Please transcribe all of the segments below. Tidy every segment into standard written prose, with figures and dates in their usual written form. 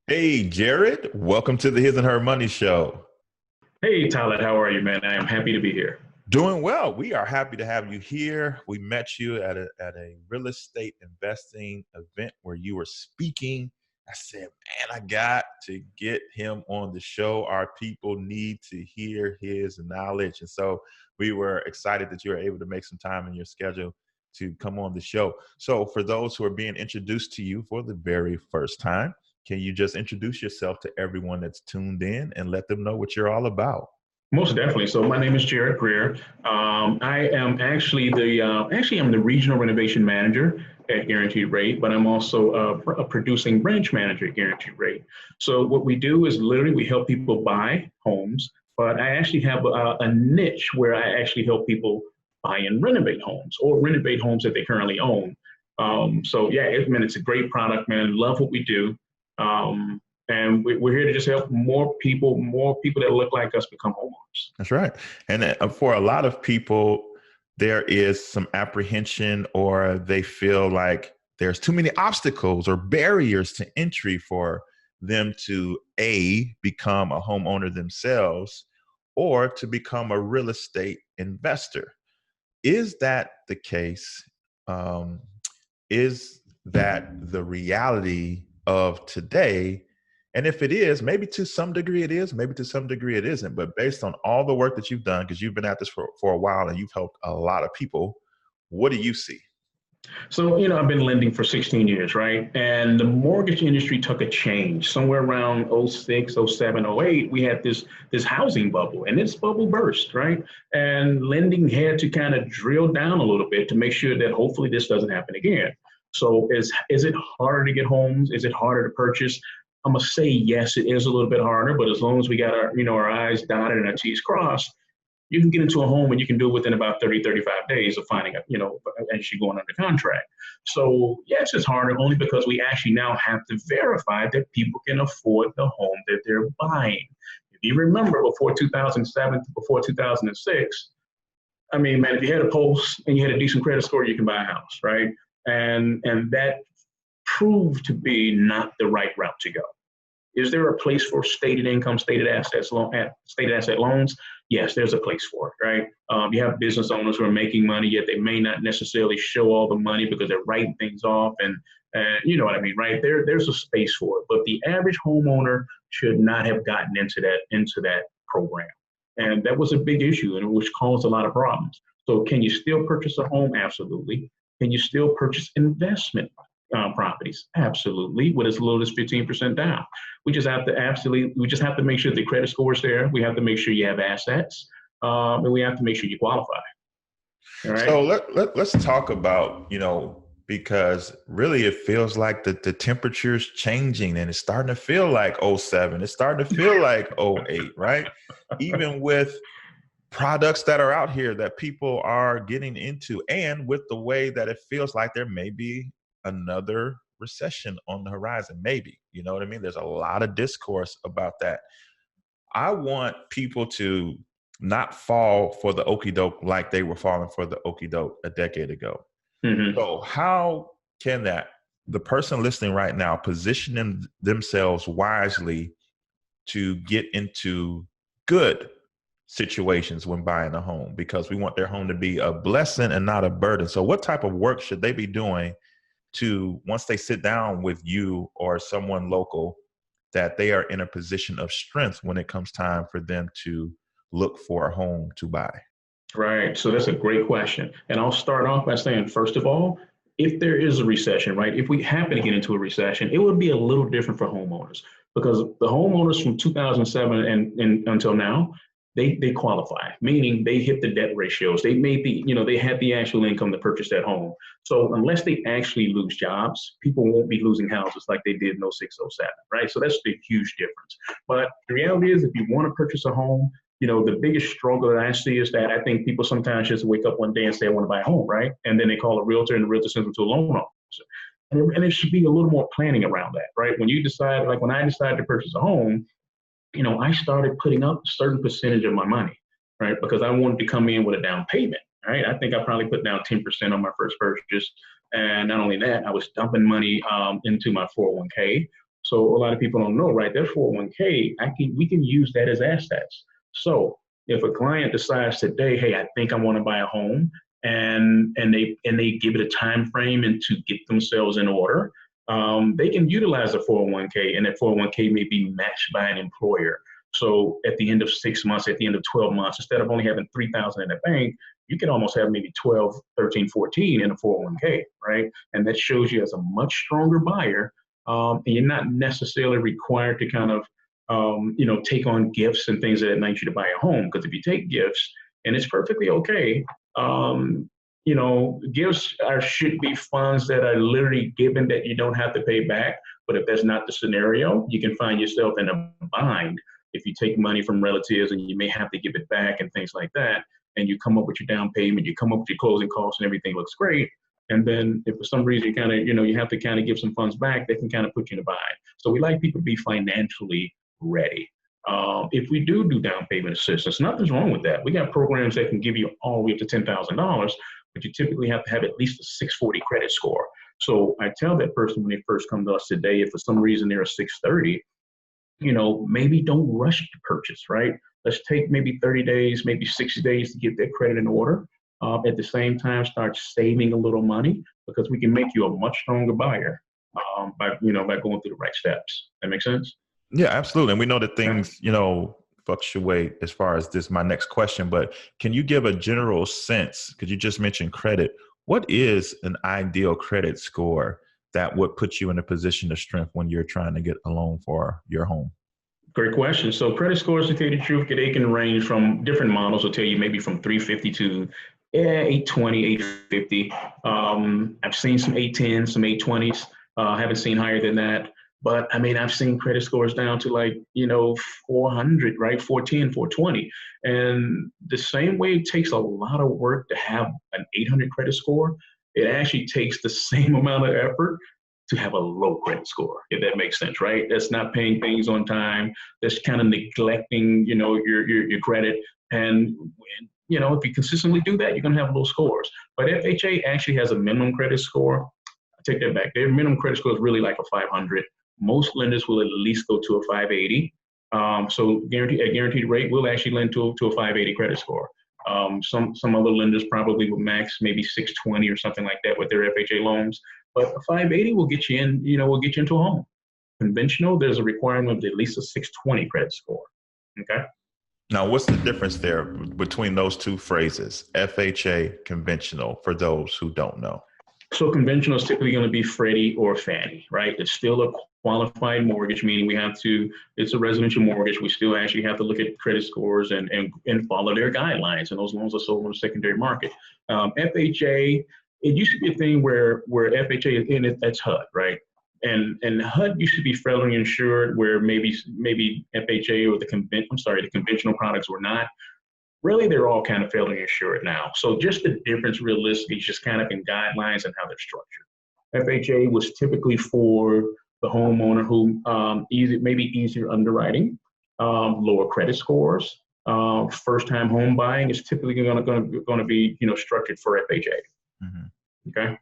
Hey, Jared, welcome to the His and Her Money Show. Hey, Tyler, how are you, man? I am happy to be here. Doing well. We are happy to have you here. We met you at a real estate investing event where you were speaking. I said, man, I got to get him on the show. Our people need to hear his knowledge. And so we were excited that you were able to make some time in your schedule to come on the show. So for those who are being introduced to you for the very first time, can you just introduce yourself to everyone that's tuned in and let them know what you're all about? Most definitely. So my name is Jarrod Greer. I am I'm the regional renovation manager at Guaranteed Rate, but I'm also a producing branch manager at Guaranteed Rate. So what we do is literally we help people buy homes, but I actually have a niche where I actually help people buy and renovate homes or renovate homes that they currently own. So yeah, man, it's a great product, man. Love what we do. Um, and we're here to just help more people that look like us become homeowners. That's right. And for a lot of people, there is some apprehension or they feel like there's too many obstacles or barriers to entry for them to become a homeowner themselves or to become a real estate investor. Is that the case? Um, is that the reality of today? And if it is, maybe to some degree it is, maybe to some degree it isn't. But based on all the work that you've done, because you've been at this for a while and you've helped a lot of people, what do you see? So, I've been lending for 16 years, right? And the mortgage industry took a change somewhere around '06, '07, '08. We had this housing bubble and this bubble burst, right? And lending had to kind of drill down a little bit to make sure that hopefully this doesn't happen again. So is it harder to get homes? Is it harder to purchase? I'm gonna say yes, it is a little bit harder, but as long as we got our I's dotted and our T's crossed, you can get into a home and you can do it within about 30, 35 days of finding as you're going under contract. So yes, it's harder only because we actually now have to verify that people can afford the home that they're buying. If you remember before 2007, before 2006, I mean, man, if you had a pulse and you had a decent credit score, you can buy a house, right? And that proved to be not the right route to go. Is there a place for stated income, stated asset loans? Yes, there's a place for it, right? You have business owners who are making money, yet they may not necessarily show all the money because they're writing things off, and you know what I mean, right? There's a space for it, but the average homeowner should not have gotten into that program, and that was a big issue, and which caused a lot of problems. So, can you still purchase a home? Absolutely. Can you still purchase investment properties? Absolutely, with as little as 15% down. We just have to make sure the credit score is there. We have to make sure you have assets, and we have to make sure you qualify. All right. So let's talk about, because really it feels like the temperature's changing and it's starting to feel like '07. It's starting to feel like '08, right? Even with products that are out here that people are getting into, and with the way that it feels like there may be another recession on the horizon, maybe, you know what I mean? There's a lot of discourse about that. I want people to not fall for the okey doke like they were falling for the okey doke a decade ago. Mm-hmm. So how can the person listening right now position themselves wisely to get into good situations when buying a home, because we want their home to be a blessing and not a burden? So what type of work should they be doing to, once they sit down with you or someone local, that they are in a position of strength when it comes time for them to look for a home to buy? Right. So that's a great question. And I'll start off by saying, first of all, if there is a recession, right, if we happen to get into a recession, it would be a little different for homeowners because the homeowners from 2007 and until now, they qualify, meaning they hit the debt ratios. They made they had the actual income to purchase that home. So unless they actually lose jobs, people won't be losing houses like they did in '06, '07, right? So that's the huge difference. But the reality is, if you want to purchase a home, the biggest struggle that I see is that I think people sometimes just wake up one day and say, I want to buy a home, right? And then they call a realtor and the realtor sends them to a loan officer. And it should be a little more planning around that, right? When you decide, like when I decided to purchase a home, I started putting up a certain percentage of my money, right? Because I wanted to come in with a down payment, right? I think I probably put down 10% on my first purchase. And not only that, I was dumping money into my 401k. So a lot of people don't know, right? That 401k, we can use that as assets. So if a client decides today, hey, I think I want to buy a home, and they give it a time frame and to get themselves in order, they can utilize a 401k, and that 401k may be matched by an employer. So at the end of 6 months, at the end of 12 months, instead of only having 3,000 in the bank, you can almost have maybe 12, 13, 14 in a 401k, right? And that shows you as a much stronger buyer. And you're not necessarily required to kind of, take on gifts and things of that nature to buy a home. Because if you take gifts, and it's perfectly okay, gifts should be funds that are literally given that you don't have to pay back. But if that's not the scenario, you can find yourself in a bind if you take money from relatives and you may have to give it back and things like that. And you come up with your down payment, you come up with your closing costs, and everything looks great. And then if for some reason you have to kind of give some funds back, they can kind of put you in a bind. So we like people to be financially ready. If we do down payment assistance, nothing's wrong with that. We got programs that can give you all the way up to $10,000, but you typically have to have at least a 640 credit score. So I tell that person when they first come to us today, if for some reason they're a 630, maybe don't rush to purchase, right? Let's take maybe 30 days, maybe 60 days to get their credit in order. At the same time, start saving a little money, because we can make you a much stronger buyer by going through the right steps. That makes sense? Yeah, absolutely. And we know that Yeah. things, fluctuate as far as this, my next question, but can you give a general sense, because you just mentioned credit, what is an ideal credit score that would put you in a position of strength when you're trying to get a loan for your home? Great question. So credit scores, to tell you the truth, they can range from different models. Will tell you maybe from 350 to 820, 850. I've seen some 810, some 820s. Haven't seen higher than that. But I mean, I've seen credit scores down to 400, right? 410, 420. And the same way it takes a lot of work to have an 800 credit score, it actually takes the same amount of effort to have a low credit score, if that makes sense, right? That's not paying things on time. That's kind of neglecting, your credit. And if you consistently do that, you're going to have low scores. But FHA actually has a minimum credit score. I take that back. Their minimum credit score is really like a 500. Most lenders will at least go to a 580. So a guaranteed rate will actually lend to a 580 credit score. Some other lenders probably will max maybe 620 or something like that with their FHA loans. But a 580 will get you in, will get you into a home. Conventional, there's a requirement of at least a 620 credit score. Okay. Now, what's the difference there between those two phrases, FHA, conventional, for those who don't know? So conventional is typically going to be Freddie or Fannie, right? It's still a qualified mortgage, meaning it's a residential mortgage. We still actually have to look at credit scores and follow their guidelines. And those loans are sold on the secondary market. FHA, it used to be a thing where FHA is in it, that's HUD, right? And HUD used to be federally insured, where maybe FHA or the conventional products were not. Really, they're all kind of federally insured now. So just the difference realistically is just kind of in guidelines and how they're structured. FHA was typically for the homeowner who maybe easier underwriting, lower credit scores. First-time home buying is typically going to be structured for FHA. Mm-hmm. Okay.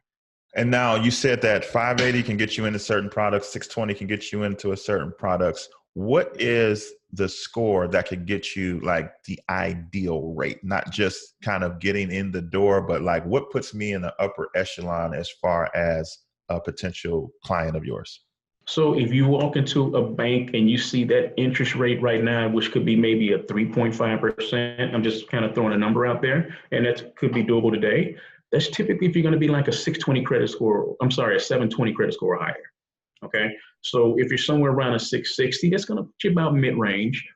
And now you said that 580 can get you into certain products, 620 can get you into a certain products. What is the score that could get you like the ideal rate? Not just kind of getting in the door, but like what puts me in the upper echelon as far as a potential client of yours? So if you walk into a bank and you see that interest rate right now, which could be maybe a 3.5%, I'm just kind of throwing a number out there, and that could be doable today. That's typically if you're going to be like a 620 credit score, a 720 credit score or higher. Okay. So if you're somewhere around a 660, that's going to put you about mid-range,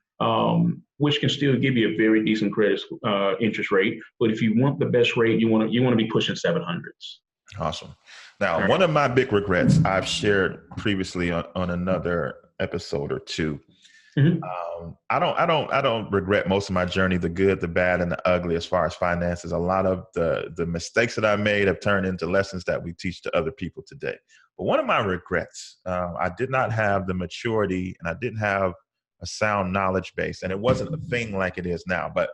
which can still give you a very decent credit interest rate. But if you want the best rate, you want to be pushing 700s. Awesome. Now, one of my big regrets I've shared previously on another episode or two. Mm-hmm. I don't regret most of my journey, the good, the bad, and the ugly as far as finances. A lot of the mistakes that I made have turned into lessons that we teach to other people today. But one of my regrets, I did not have the maturity and I didn't have a sound knowledge base, and it wasn't a thing like it is now. But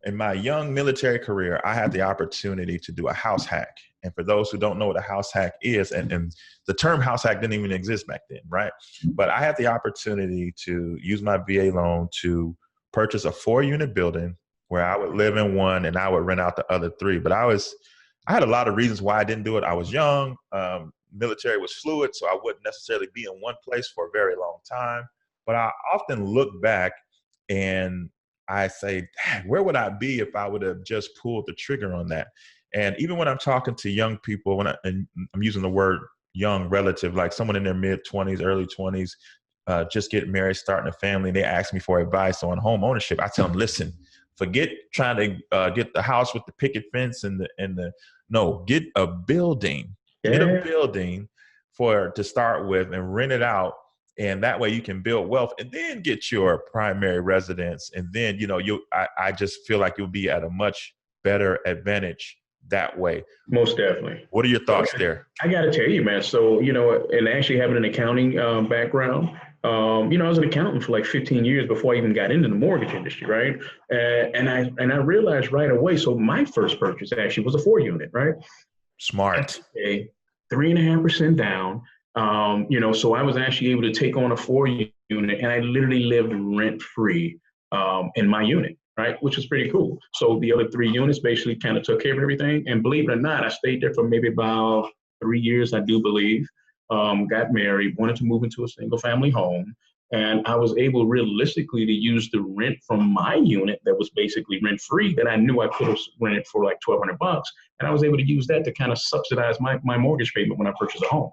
in my young military career, I had the opportunity to do a house hack. And for those who don't know what a house hack is, and the term house hack didn't even exist back then, right? But I had the opportunity to use my VA loan to purchase a 4-unit building where I would live in one and I would rent out the other 3. But I had a lot of reasons why I didn't do it. I was young. Military was fluid, so I wouldn't necessarily be in one place for a very long time. But I often look back and I say, "Dang, where would I be if I would have just pulled the trigger on that?" And even when I'm talking to young people, and I'm using the word young relative, like someone in their mid-20s, early 20s, just getting married, starting a family, they ask me for advice on home ownership. I tell them, listen, forget trying to get the house with the picket fence no, get a building. Get a Yeah. building to start with and rent it out. And that way you can build wealth and then get your primary residence. And then, I just feel like you'll be at a much better advantage that way. Most definitely. What are your thoughts there? I got to tell you, man. So, and actually having an accounting background, I was an accountant for like 15 years before I even got into the mortgage industry, right? And I realized right away. So my first purchase actually was a 4-unit, right? Smart. 3.5% down. So I was actually able to take on a 4-unit, and I literally lived rent free in my unit, right? Which was pretty cool. So the other 3 units basically kind of took care of everything. And believe it or not, I stayed there for maybe about 3 years, I do believe. Got married, wanted to move into a single family home. And I was able realistically to use the rent from my unit that was basically rent free that I knew I could have rented for like $1,200. And I was able to use that to kind of subsidize my mortgage payment when I purchased a home,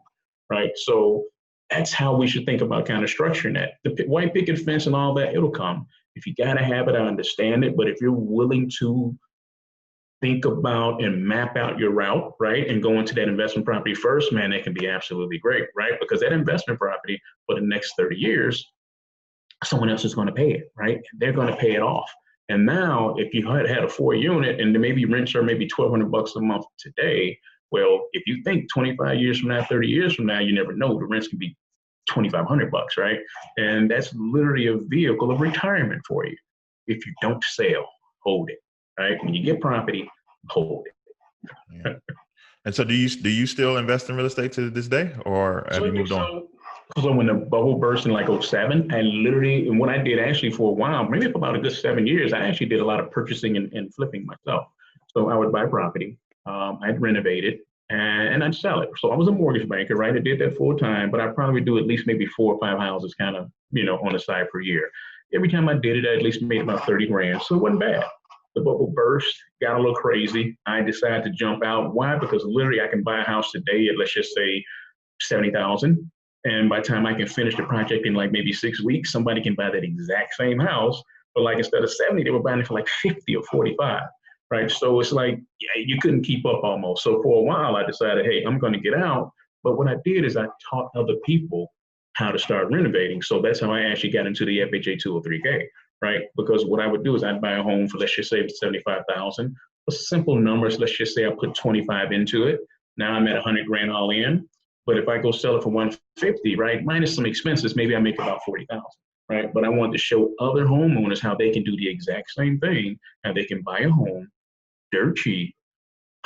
right? So that's how we should think about kind of structuring that. The white picket fence and all that, it'll come. If you got to have it, I understand it. But if you're willing to think about and map out your route, right, and go into that investment property first, man, that can be absolutely great, right? Because that investment property for the next 30 years, someone else is going to pay it, right? They're going to pay it off. And now, if you had a 4-unit and maybe rents are maybe $1,200 a month today, well, if you think 25 years from now, 30 years from now, you never know, the rents can be $2,500, right? And that's literally a vehicle of retirement for you. If you don't sell, hold it, right? When you get property, hold it. Yeah. And so do you still invest in real estate to this day, or have you moved on? So when the bubble burst in like 07, and what I did actually for a while, maybe for about a good 7 years, I actually did a lot of purchasing and flipping myself. So I would buy property, I'd renovate it, and I'd sell it. So I was a mortgage banker, right? I did that full time, but I probably do at least maybe 4 or 5 houses kind of, on the side per year. Every time I did it, I at least made about 30 grand. So it wasn't bad. The bubble burst, got a little crazy. I decided to jump out. Why? Because literally I can buy a house today at, let's just say, 70,000. And by the time I can finish the project in like maybe 6 weeks, somebody can buy that exact same house. But like instead of 70, they were buying it for like 50 or 45, right? So it's like, you couldn't keep up almost. So for a while, I decided, hey, I'm going to get out. But what I did is I taught other people how to start renovating. So that's how I actually got into the FHA 203K, right? Because what I would do is I'd buy a home for, let's just say, 75,000. For simple numbers, let's just say I put 25 into it. Now I'm at 100 grand all in. But if I go sell it for 150, right, minus some expenses, maybe I make about 40,000, right? But I wanted to show other homeowners how they can do the exact same thing, how they can buy a home dirt cheap,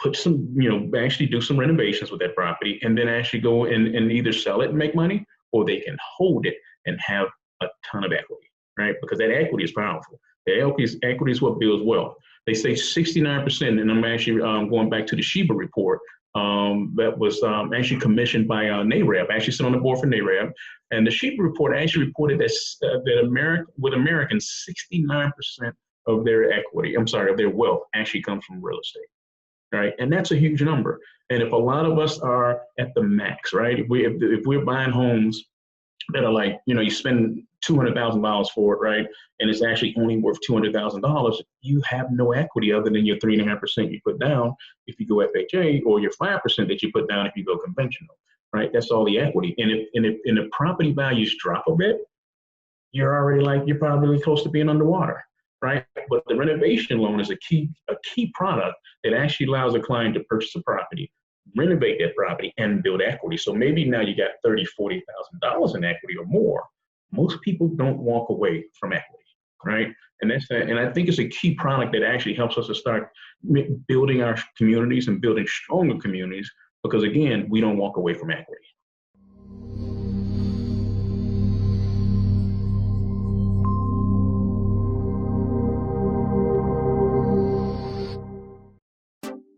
put some, actually do some renovations with that property, and then actually go and either sell it and make money, or they can hold it and have a ton of equity, right? Because that equity is powerful. The equity is what builds wealth. They say 69%, and I'm actually going back to the Sheba report, that was actually commissioned by NAREB. I actually sit on the board for NAREB. And the Sheba report actually reported that Americans, 69% of their of their wealth actually comes from real estate, right? And that's a huge number. And if a lot of us are at the max, right? If we're buying homes that are like, you spend $200,000 for it, right? And it's actually only worth $200,000. You have no equity other than your 3.5% you put down if you go FHA, or your 5% that you put down if you go conventional, right? That's all the equity. And if the property values drop a bit, you're probably close to being underwater, right? But the renovation loan is a key product that actually allows a client to purchase a property, renovate that property, and build equity. So maybe now you got $30,000, $40,000 in equity or more. Most people don't walk away from equity, right? And I think it's a key product that actually helps us to start building our communities and building stronger communities, because again, we don't walk away from equity.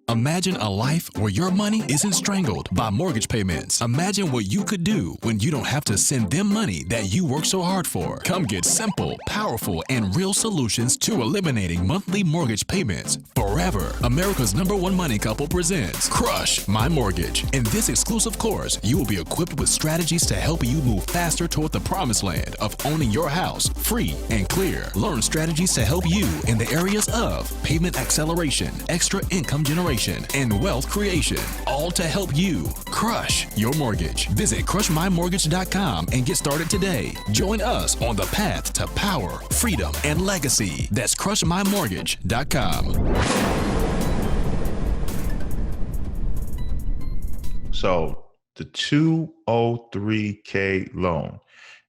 Imagine a life where your money isn't strangled by mortgage payments. Imagine what you could do when you don't have to send them money that you work so hard for. Come get simple, powerful, and real solutions to eliminating monthly mortgage payments forever. America's #1 money couple presents Crush My Mortgage. In this exclusive course, you will be equipped with strategies to help you move faster toward the promised land of owning your house free and clear. Learn strategies to help you in the areas of payment acceleration, extra income generation, and wealth creation, all to help you crush your mortgage. Visit crushmymortgage.com and get started today. Join us on the path to power, freedom, and legacy. That's crushmymortgage.com. So the 203K loan,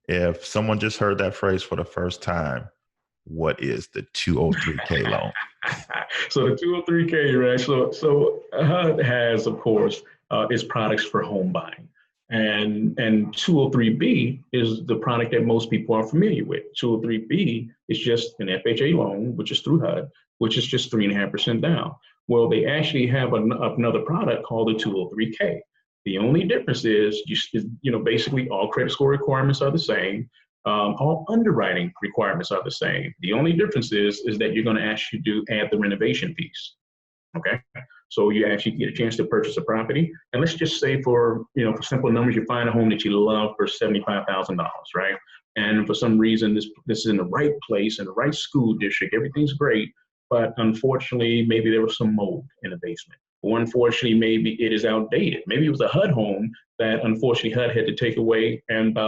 if someone just heard that phrase for the first time, what is the 203K loan? So the 203K, right? So HUD has, of course, its products for home buying. And 203B is the product that most people are familiar with. 203B is just an FHA loan, which is through HUD, which is just 3.5% down. Well, they actually have another product called the 203K. The only difference is, basically all credit score requirements are the same. All underwriting requirements are the same. The only difference is that you're going to ask you to add the renovation piece. Okay, so you actually get a chance to purchase a property, and let's just say for simple numbers, you find a home that you love for $75,000, right? And for some reason, this is in the right place, in the right school district, everything's great, but unfortunately, maybe there was some mold in the basement. Or unfortunately, maybe it is outdated. Maybe it was a HUD home that unfortunately HUD had to take away and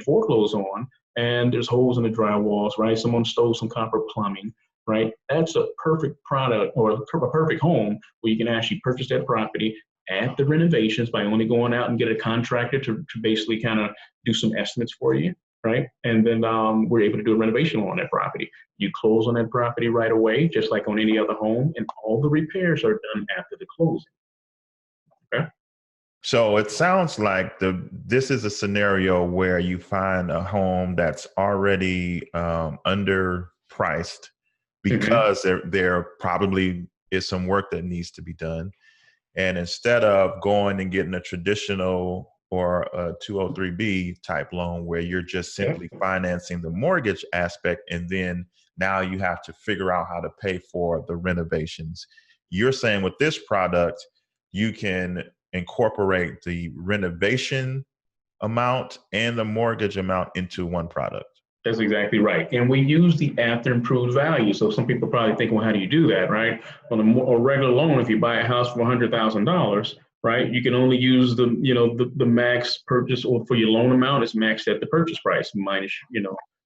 foreclose on, and there's holes in the drywalls, right? Someone stole some copper plumbing, right? That's a perfect product, or a perfect home where you can actually purchase that property, add the renovations by only going out and get a contractor to basically kind of do some estimates for you, right? And then we're able to do a renovation on that property. You close on that property right away, just like on any other home, and all the repairs are done after the closing. Okay. So it sounds like this is a scenario where you find a home that's already underpriced because there probably is some work that needs to be done. And instead of going and getting a traditional or a 203B type loan where you're just simply financing the mortgage aspect, and then now you have to figure out how to pay for the renovations. You're saying with this product, you can incorporate the renovation amount and the mortgage amount into one product. That's exactly right. And we use the after improved value. So some people probably think, well, how do you do that, right? On a regular loan, if you buy a house for $100,000, right, you can only use the max purchase, or for your loan amount is maxed at the purchase price minus,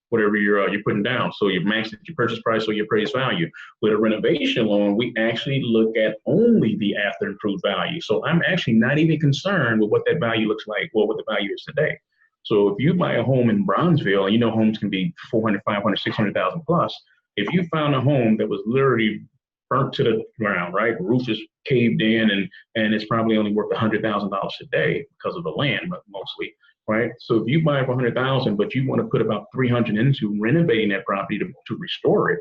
whatever you're putting down. So you max at your purchase price or your appraised value. With a renovation loan, we actually look at only the after improved value. So I'm actually not even concerned with what that value looks like or what the value is today. So if you buy a home in Bronzeville, and homes can be 400, 500, 600,000 plus. If you found a home that was literally burnt to the ground, right? The roof is caved in, and it's probably only worth $100,000 today because of the land, mostly, right? So if you buy for $100,000, but you want to put about $300 into renovating that property to restore it,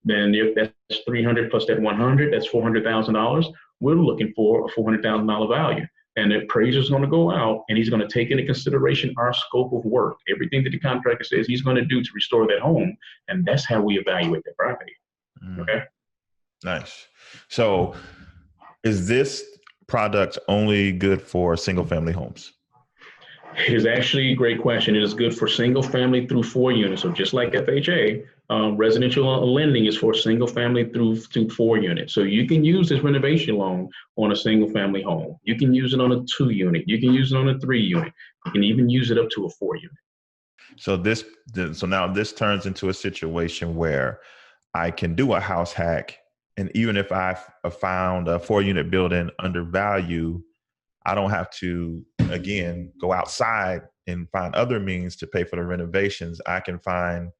then if that's $300 plus that $100, that's $400,000. We're looking for a $400,000 value. And the appraiser is going to go out, and he's going to take into consideration our scope of work, everything that the contractor says he's going to do to restore that home. And that's how we evaluate that property. Okay. Nice. So is this product only good for single family homes? It is actually a great question. It is good for single family through 4 units. So just like FHA, residential lending is for single family through 4 units. So you can use this renovation loan on a single family home. You can use it on a 2 unit. You can use it on a 3 unit. You can even use it up to a 4 unit. So now this turns into a situation where I can do a house hack, and even if I found a 4 unit building undervalued, I don't have to, again, go outside and find other means to pay for the renovations. I can find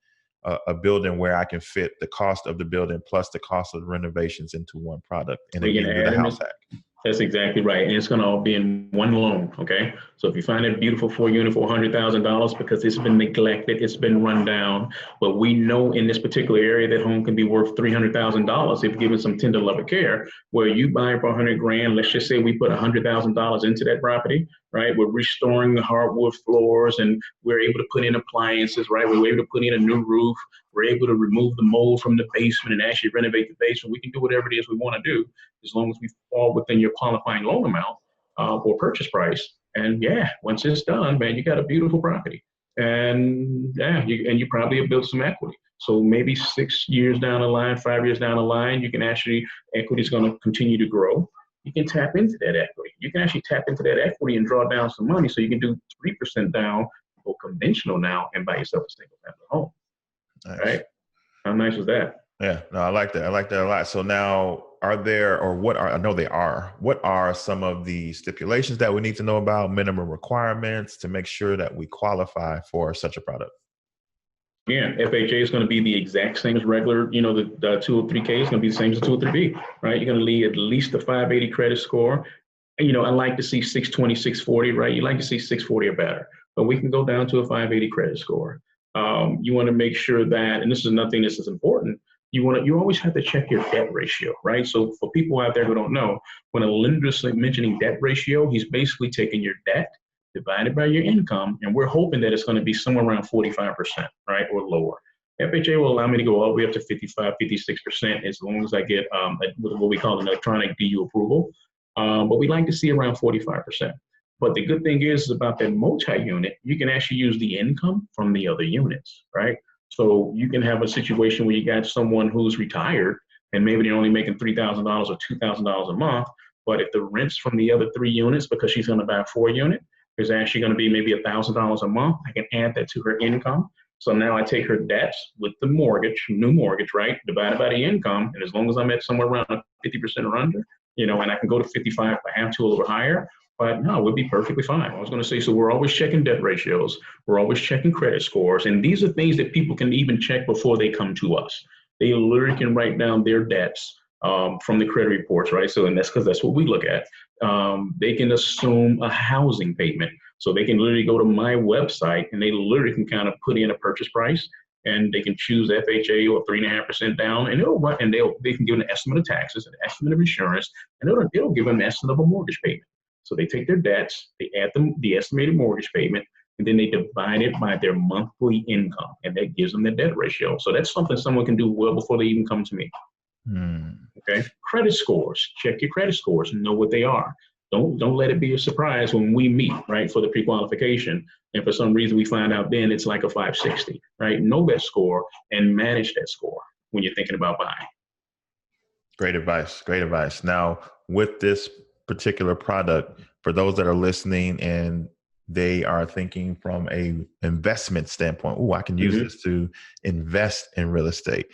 a building where I can fit the cost of the building plus the cost of the renovations into one product, and We can again do the add house in. hack. That's exactly right. And it's going to all be in one loan. Okay. So if you find a beautiful 4 unit for $100,000 because it's been neglected, it's been run down, but we know in this particular area that home can be worth $300,000 if given some tender love of care, where you buy for 100 grand. Let's just say we put $100,000 into that property, right? We're restoring the hardwood floors and we're able to put in appliances, right? We're able to put in a new roof. We're able to remove the mold from the basement and actually renovate the basement. We can do whatever it is we want to do as long as we fall within your qualifying loan amount or purchase price. And yeah, once it's done, man, you got a beautiful property. And yeah, you probably have built some equity. So maybe 6 years down the line, 5 years down the line, you can actually, equity is going to continue to grow. You can tap into that equity. You can actually tap into that equity and draw down some money. So you can do 3% down or conventional now and buy yourself a single family home. Nice. Right? How nice was that? Yeah, no, I like that. I like that a lot. So now, are there, or what are, I know they are, what are some of the stipulations that we need to know about, minimum requirements to make sure that we qualify for such a product? Yeah, FHA is going to be the exact same as regular, the 203K is going to be the same as the 203B, right? You're going to need at least a 580 credit score. I like to see 620, 640, right? You like to see 640 or better, but we can go down to a 580 credit score. You want to make sure that, and this is another thing this is important, you always have to check your debt ratio, right? So for people out there who don't know, when a lender is mentioning debt ratio, he's basically taking your debt divided by your income, and we're hoping that it's going to be somewhere around 45%, right, or lower. FHA will allow me to go all the way up to 55, 56% as long as I get what we call an electronic DU approval. But we like to see around 45%. But the good thing is about that multi-unit, you can actually use the income from the other units, right? So you can have a situation where you got someone who's retired and maybe they're only making $3,000 or $2,000 a month. But if the rents from the other 3 units, because she's going to buy a 4 unit, is actually going to be maybe $1,000 a month, I can add that to her income. So now I take her debts with the mortgage, new mortgage, right, divided by the income. And as long as I'm at somewhere around 50% or under, and I can go to 55 if I have to, a little higher, but no, we'll be perfectly fine. I was going to say, so we're always checking debt ratios. We're always checking credit scores. And these are things that people can even check before they come to us. They literally can write down their debts from the credit reports, right? So, and that's because that's what we look at. They can assume a housing payment. So they can literally go to my website and they literally can kind of put in a purchase price and they can choose FHA or 3.5% down, and they can give an estimate of taxes, an estimate of insurance, and it'll give them an estimate of a mortgage payment. So they take their debts, they add them the estimated mortgage payment, and then they divide it by their monthly income, and that gives them the debt ratio. So that's something someone can do well before they even come to me. Okay. Credit scores. Check your credit scores and know what they are. Don't let it be a surprise when we meet, right, for the pre-qualification. And for some reason we find out then it's like a 560, right? Know that score and manage that score when you're thinking about buying. Great advice. Great advice. Now, with this particular product, for those that are listening and they are thinking from a investment standpoint, I can use this to invest in real estate.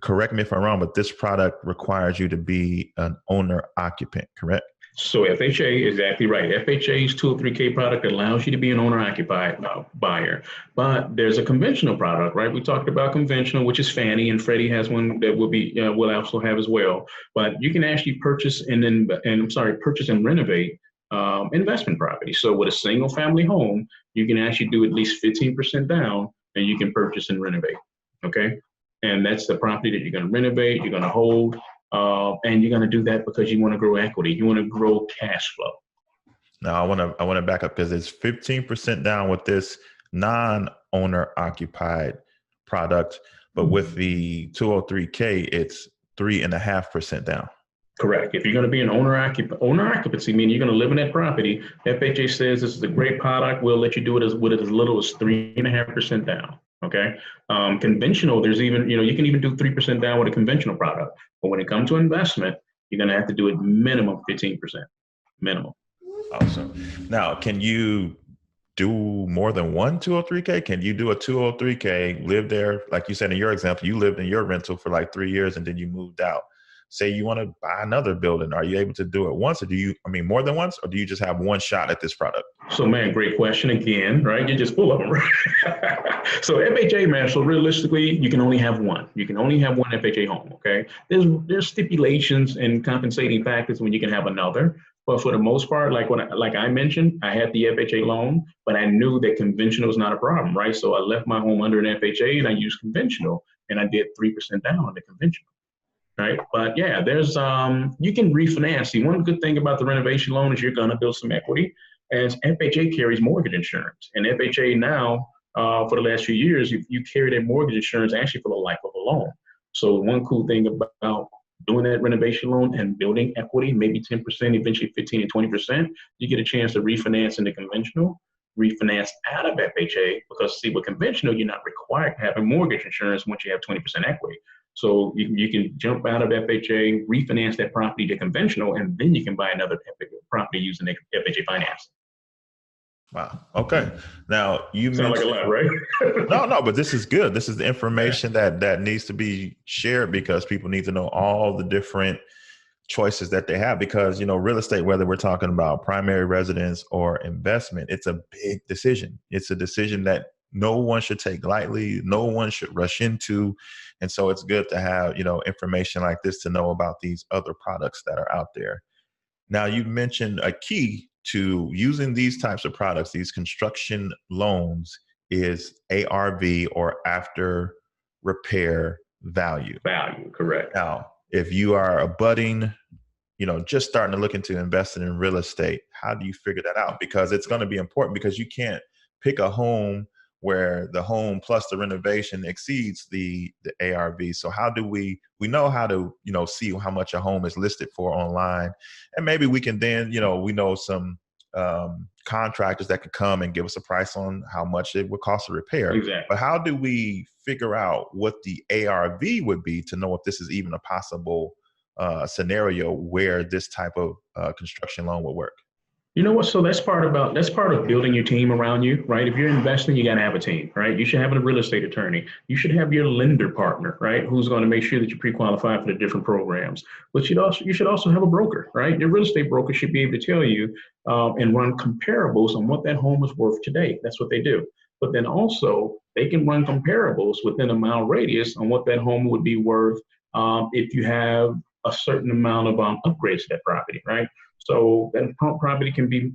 Correct me if I'm wrong, but this product requires you to be an owner occupant, correct? So FHA, exactly right. FHA's 203K product allows you to be an owner-occupied buyer, but there's a conventional product, right? We talked about conventional, which is Fannie, and Freddie has one that will also have as well. But you can actually purchase and renovate investment property. So with a single-family home, you can actually do at least 15% down, and you can purchase and renovate. Okay, and that's the property that you're going to renovate, you're going to hold. And you're going to do that because you want to grow equity. You want to grow cash flow. Now, I want to back up because it's 15% down with this non-owner occupied product, but with the 203K, it's 3.5% down. Correct. If you're going to be an owner occupancy, meaning you're going to live in that property, FHA says this is a great product. We'll let you do it as little as 3.5% down. Okay. Conventional, there's even, you can even do 3% down with a conventional product. But when it comes to investment, you're going to have to do it minimum 15%. Minimum. Awesome. Now, can you do more than one 203K? Can you do a 203K, live there? Like you said in your example, you lived in your rental for like 3 years and then you moved out. say you want to buy another building, are you able to do it once, or more than once, or do you just have one shot at this product? So, man, great question again, right? You're just full of them, right? So FHA, man, so realistically, you can only have one. You can only have one FHA home, okay? There's stipulations and compensating factors when you can have another. But for the most part, like I mentioned, I had the FHA loan, but I knew that conventional was not a problem, right? So I left my home under an FHA and I used conventional, and I did 3% down on the conventional. Right. But yeah, there's you can refinance. The one good thing about the renovation loan is you're gonna build some equity, as FHA carries mortgage insurance. And FHA now, for the last few years, you carry that mortgage insurance actually for the life of a loan. So one cool thing about doing that renovation loan and building equity, maybe 10%, eventually 15 and 20%, you get a chance to refinance into conventional, refinance out of FHA, because see, with conventional, you're not required to have a mortgage insurance once you have 20% equity. So you can jump out of FHA, refinance that property to conventional, and then you can buy another property using FHA financing. Wow. Okay. Now you Sound mentioned, like a lot, right? no, but this is good. This is the information that needs to be shared, because people need to know all the different choices that they have, because, real estate, whether we're talking about primary residence or investment, it's a big decision. It's a decision that no one should take lightly. No one should rush into. And so it's good to have, information like this to know about these other products that are out there. Now, you mentioned a key to using these types of products, these construction loans, is ARV, or after repair value. Value, correct. Now, if you are a budding, just starting to look into investing in real estate, how do you figure that out? Because it's going to be important, because you can't pick a home where the home plus the renovation exceeds the ARV. So how do we know how to, see how much a home is listed for online? And maybe we can then, we know some contractors that could come and give us a price on how much it would cost to repair. Exactly. But how do we figure out what the ARV would be to know if this is even a possible scenario where this type of construction loan would work? You know what? So that's part of building your team around you, right? If you're investing, you got to have a team, right? You should have a real estate attorney. You should have your lender partner, right? Who's going to make sure that you pre-qualify for the different programs. But you should also have a broker, right? Your real estate broker should be able to tell you and run comparables on what that home is worth today. That's what they do. But then also they can run comparables within a mile radius on what that home would be worth if you have a certain amount of upgrades to that property, right? So that property can be,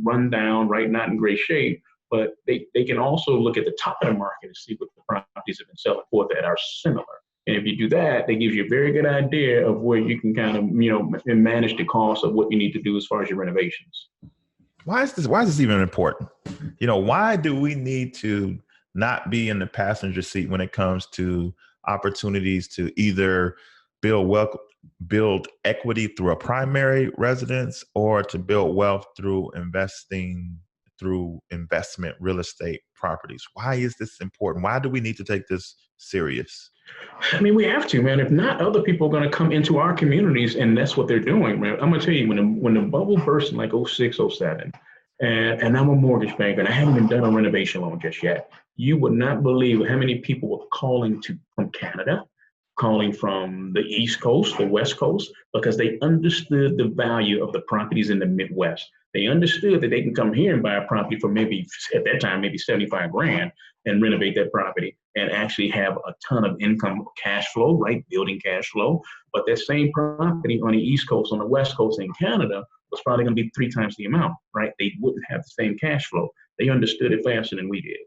run down, right, not in great shape, but they can also look at the top of the market and see what the properties have been selling for that are similar. And if you do that, they give you a very good idea of where you can kind of, manage the cost of what you need to do as far as your renovations. Why is this even important? Why do we need to not be in the passenger seat when it comes to opportunities to either build equity through a primary residence, or to build wealth through investment real estate properties? Why is this important? Why do we need to take this serious? I mean, we have to, man. If not, other people are going to come into our communities, and that's what they're doing, man. I'm going to tell you, when the bubble burst in like 06, 07, and I'm a mortgage banker, and I haven't even done a renovation loan just yet, you would not believe how many people were calling from Canada, calling from the East Coast, the West Coast, because they understood the value of the properties in the Midwest. They understood that they can come here and buy a property for maybe, at that time, maybe 75 grand and renovate that property and actually have a ton of income, cash flow, right? Building cash flow. But that same property on the East Coast, on the West Coast in Canada was probably going to be 3 times the amount, right? They wouldn't have the same cash flow. They understood it faster than we did.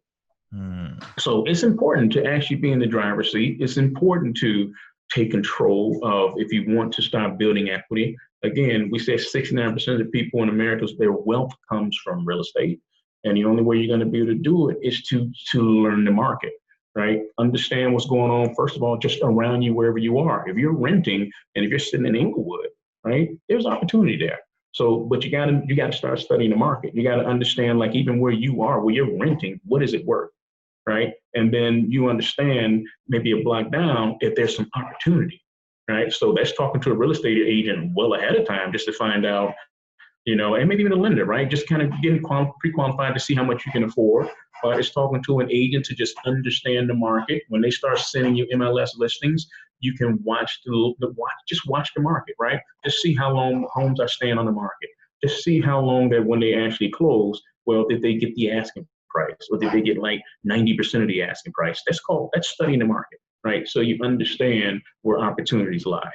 So it's important to actually be in the driver's seat. It's important to take control of, if you want to start building equity. Again, we say 69% of the people in America, their wealth comes from real estate. And the only way you're going to be able to do it is to learn the market, right? Understand what's going on, first of all, just around you, wherever you are. If you're renting and if you're sitting in Inglewood, right, there's opportunity there. So, but you got to start studying the market. You got to understand, like, even where you are, where you're renting, what is it worth? Right. And then you understand maybe a block down if there's some opportunity. Right. So that's talking to a real estate agent well ahead of time just to find out, and maybe even a lender, right? Just kind of getting pre-qualified to see how much you can afford. It's talking to an agent to just understand the market. When they start sending you MLS listings, you can watch just watch the market, right? Just see how long homes are staying on the market. Just see how long that when they actually close, well, did they get the asking price, or did they get like 90% of the asking price? That's studying the market, right? So you understand where opportunities lie.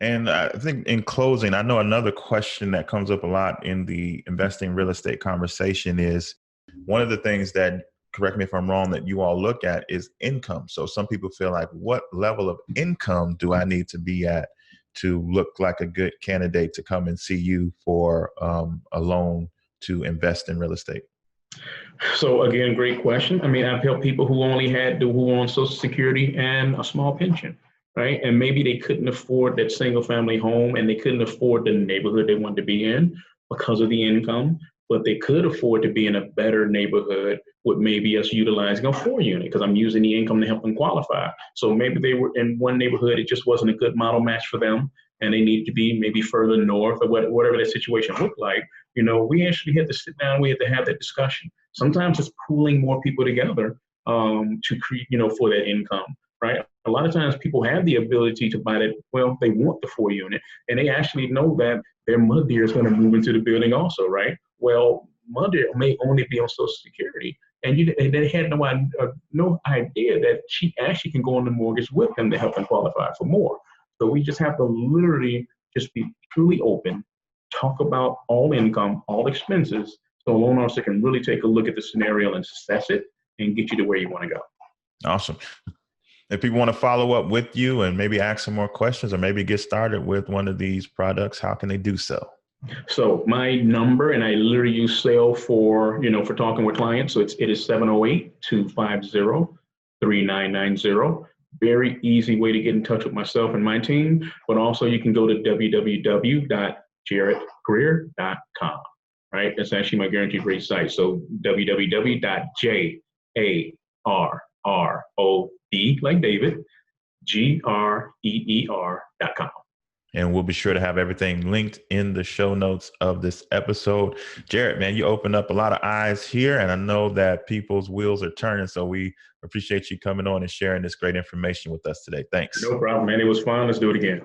And I think in closing, I know another question that comes up a lot in the investing real estate conversation is one of the things that, correct me if I'm wrong, that you all look at is income. So some people feel like, what level of income do I need to be at to look like a good candidate to come and see you for a loan to invest in real estate? So again, great question. I mean, I've helped people who were on Social Security and a small pension, right? And maybe they couldn't afford that single family home, and they couldn't afford the neighborhood they wanted to be in because of the income, but they could afford to be in a better neighborhood with maybe us utilizing a 4 unit, because I'm using the income to help them qualify. So maybe they were in one neighborhood, it just wasn't a good model match for them, and they need to be maybe further north, or whatever that situation looked like. We actually had to sit down, we had to have that discussion. Sometimes it's pooling more people together to create, for that income, right? A lot of times people have the ability to buy that, well, they want the 4 unit, and they actually know that their mother is going to move into the building also, right? Well, mother may only be on Social Security, and they had no idea that she actually can go on the mortgage with them to help them qualify for more. So we just have to literally just be truly open, talk about all income, all expenses, so a loan officer can really take a look at the scenario and assess it and get you to where you want to go. Awesome. If people want to follow up with you and maybe ask some more questions, or maybe get started with one of these products, how can they do so? So my number, and I literally use Sale for talking with clients. So it is 708-250-3990. Very easy way to get in touch with myself and my team. But also you can go to www.jarrodgreer.com. Right? That's actually my guaranteed rate site. So www.jarrod, like David, GREER.com. And we'll be sure to have everything linked in the show notes of this episode. Jarrod, man, you opened up a lot of eyes here, and I know that people's wheels are turning. So we appreciate you coming on and sharing this great information with us today. Thanks. No problem, man. It was fun. Let's do it again.